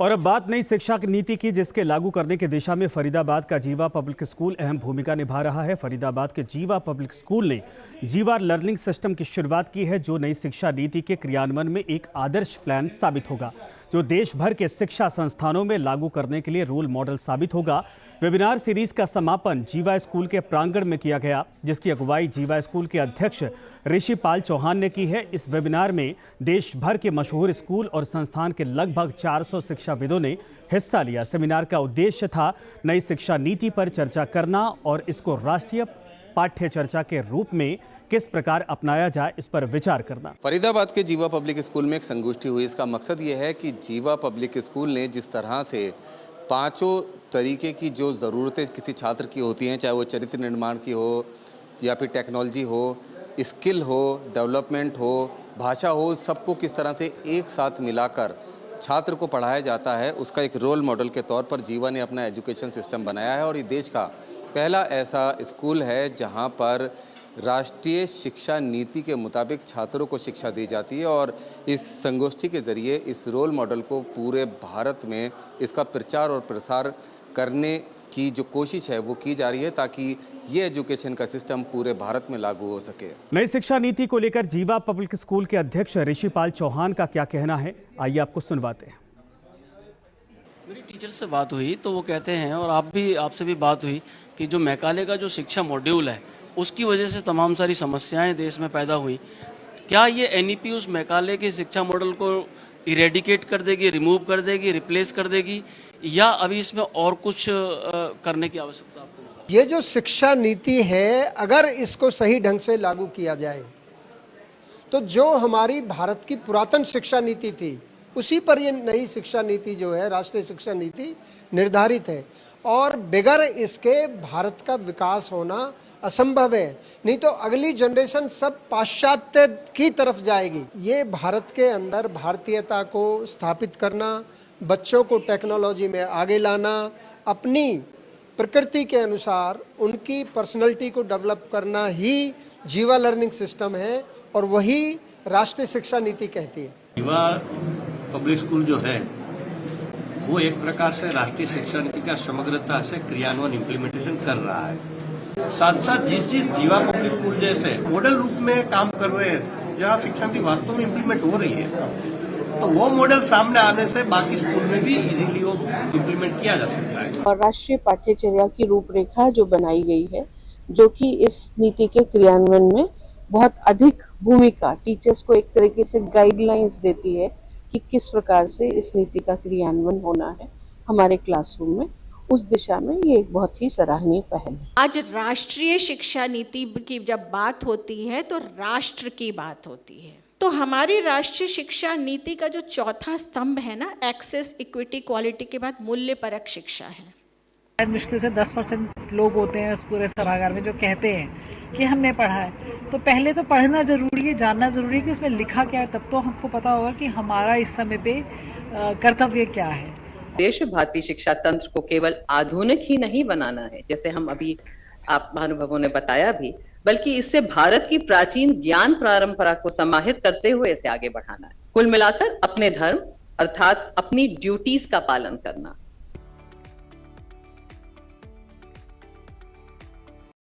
और अब बात नई शिक्षा नीति की, जिसके लागू करने की दिशा में फरीदाबाद का जीवा पब्लिक स्कूल अहम भूमिका निभा रहा है। फरीदाबाद के जीवा पब्लिक स्कूल ने जीवा लर्निंग सिस्टम की शुरुआत की है, जो नई शिक्षा नीति के क्रियान्वयन में एक आदर्श प्लान साबित होगा, जो देश भर के शिक्षा संस्थानों में लागू करने के लिए रोल मॉडल साबित होगा। वेबिनार सीरीज का समापन जीवा स्कूल के प्रांगण में किया गया, जिसकी अगुवाई जीवा स्कूल के अध्यक्ष ऋषिपाल चौहान ने की है। इस वेबिनार में देश भर के मशहूर स्कूल और संस्थान के लगभग 400 शिक्षाविदों ने हिस्सा लिया। सेमिनार का उद्देश्य था नई शिक्षा नीति पर चर्चा करना और इसको राष्ट्रीय पाठ्य चर्चा के रूप में किस प्रकार अपनाया जाए, इस पर विचार करना। फरीदाबाद के जीवा पब्लिक स्कूल में एक संगोष्ठी हुई। इसका मकसद ये है कि जीवा पब्लिक स्कूल ने जिस तरह से पांचों तरीके की जो ज़रूरतें किसी छात्र की होती हैं, चाहे वो चरित्र निर्माण की हो या फिर टेक्नोलॉजी हो, स्किल हो, डेवलपमेंट हो, भाषा हो, सबको किस तरह से एक साथ मिलाकर छात्र को पढ़ाया जाता है, उसका एक रोल मॉडल के तौर पर जीवा ने अपना एजुकेशन सिस्टम बनाया है। और ये देश का पहला ऐसा स्कूल है जहां पर राष्ट्रीय शिक्षा नीति के मुताबिक छात्रों को शिक्षा दी जाती है। और इस संगोष्ठी के ज़रिए इस रोल मॉडल को पूरे भारत में इसका प्रचार और प्रसार करने की जो कोशिश है वो की जा रही है, ताकि ये एजुकेशन का सिस्टम पूरे भारत में लागू हो सके। नई शिक्षा नीति को लेकर जीवा पब्लिक स्कूल के अध्यक्ष ऋषिपाल चौहान का क्या कहना है, आइए आपको सुनवाते हैं। मेरी टीचर से बात हुई तो वो कहते हैं, और आपसे भी बात हुई, कि जो मैकाले का जो शिक्षा मॉड्यूल है उसकी वजह से तमाम सारी समस्याएं देश में पैदा हुई। क्या ये एनईपी उस मैकाले के शिक्षा मॉडल को इरेडिकेट कर देगी, रिमूव कर देगी, रिप्लेस कर देगी, या अभी इसमें और कुछ करने की आवश्यकता आपको? ये जो शिक्षा नीति है, अगर इसको सही ढंग से लागू किया जाए तो जो हमारी भारत की पुरातन शिक्षा नीति थी उसी पर ये नई शिक्षा नीति जो है, राष्ट्रीय शिक्षा नीति निर्धारित है। और बगैर इसके भारत का विकास होना असंभव है। नहीं तो अगली जनरेशन सब पाश्चात्य की तरफ जाएगी। ये भारत के अंदर भारतीयता को स्थापित करना, बच्चों को टेक्नोलॉजी में आगे लाना, अपनी प्रकृति के अनुसार उनकी पर्सनैलिटी को डेवलप करना ही जीवा लर्निंग सिस्टम है, और वही राष्ट्रीय शिक्षा नीति कहती है। जीवा पब्लिक स्कूल जो है वो एक प्रकार से राष्ट्रीय शिक्षा नीति का समग्रता से क्रियान्वयन इम्प्लीमेंटेशन कर रहा है। साथ साथ जिस जीवा पब्लिक स्कूल जैसे मॉडल रूप में काम कर रहे हैं, जहाँ शिक्षा नीति वास्तव में इम्प्लीमेंट हो रही है, तो वो मॉडल सामने आने से बाकी स्कूल में भी इजीली वो इम्प्लीमेंट किया जा सकता है। और राष्ट्रीय पाठ्यचर्या की रूपरेखा जो बनाई गई है, जो कि इस नीति के क्रियान्वयन में बहुत अधिक भूमिका, टीचर्स को एक तरीके से गाइडलाइंस देती है कि किस प्रकार से इस नीति का क्रियान्वयन होना है हमारे क्लासरूम में। उस दिशा में ये एक बहुत ही सराहनीय पहल है। आज राष्ट्रीय शिक्षा नीति की जब बात होती है तो राष्ट्र की बात होती है। तो हमारी राष्ट्रीय शिक्षा नीति का जो चौथा स्तंभ है ना, एक्सेस, इक्विटी, क्वालिटी के बाद मूल्य परक शिक्षा है। मुश्किल से 10% लोग होते हैं इस पूरे सभागार में जो कहते हैं कि हमने पढ़ा है। तो पहले तो पढ़ना जरूरी है, जानना जरूरी है कि इसमें लिखा क्या है, तब तो हमको पता होगा कि हमारा इस समय पे कर्तव्य क्या है। देश भारतीय शिक्षा तंत्र को केवल आधुनिक ही नहीं बनाना है, जैसे हम अभी आप महानुभावों ने बताया भी, बल्कि इससे भारत की प्राचीन ज्ञान परंपरा को समाहित करते हुए इसे आगे बढ़ाना है। कुल मिलाकर अपने धर्म अर्थात अपनी ड्यूटीज का पालन करना।